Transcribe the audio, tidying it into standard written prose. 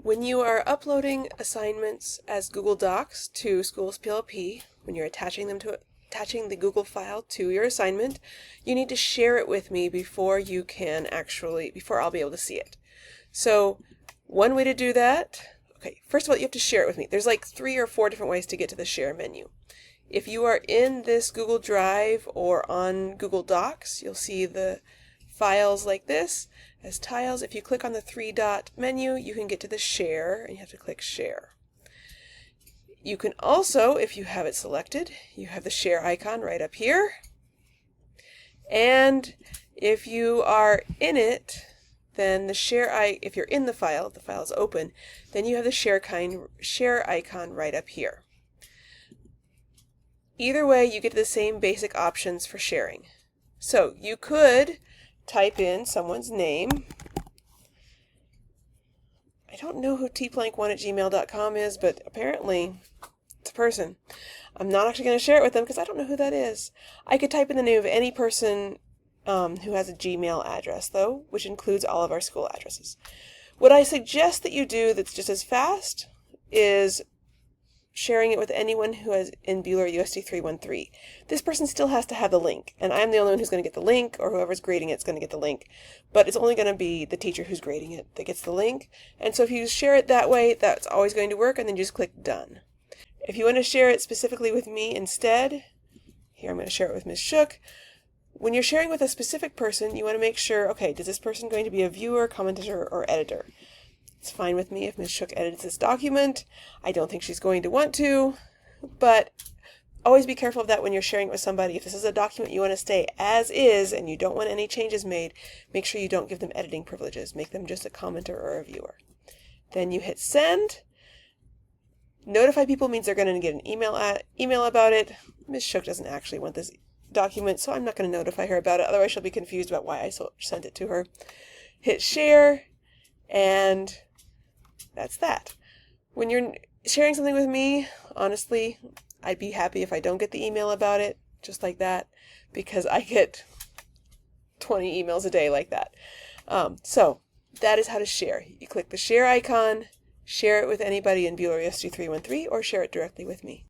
When you are uploading assignments as Google Docs to Schools PLP, when you're attaching the Google file to your assignment, you need to share it with me before I'll be able to see it. So one way to do that, okay, first of all, you have to share it with me. There's like 3 or 4 different ways to get to the share menu. If you are in this Google Drive or on Google Docs, you'll see the files like this as tiles. If you click on the 3-dot menu, you can get to the share, and you have to click share. You can also, if you have it selected, you have the share icon right up here. And if you are in it, then if you're in the file is open, then you have the share icon right up here. Either way, you get the same basic options for sharing. So you could type in someone's name. I don't know who tplank1@gmail.com is, but apparently it's a person. I'm not actually going to share it with them because I don't know who that is. I could type in the name of any person who has a Gmail address, though, which includes all of our school addresses. What I suggest that you do that's just as fast is sharing it with anyone who is in Buhler USD 313. This person still has to have the link, and I'm the only one who's going to get the link, or whoever's grading it's going to get the link, but it's only going to be the teacher who's grading it that gets the link. And so if you share it that way, that's always going to work, and then just click done. If you want to share it specifically with me instead, here I'm going to share it with Ms. Shook. When you're sharing with a specific person, you want to make sure, okay, is this person going to be a viewer, commentator, or editor? It's fine with me if Ms. Shook edits this document. I don't think she's going to want to, but always be careful of that when you're sharing it with somebody. If this is a document you want to stay as is and you don't want any changes made, make sure you don't give them editing privileges. Make them just a commenter or a viewer. Then you hit send. Notify people means they're going to get an email about it. Ms. Shook doesn't actually want this document, so I'm not going to notify her about it. Otherwise, she'll be confused about why I sent it to her. Hit share, and that's that. When you're sharing something with me, honestly, I'd be happy if I don't get the email about it, just like that, because I get 20 emails a day like that. So that is how to share. You click the share icon, share it with anybody in Buhler USD 313, or share it directly with me.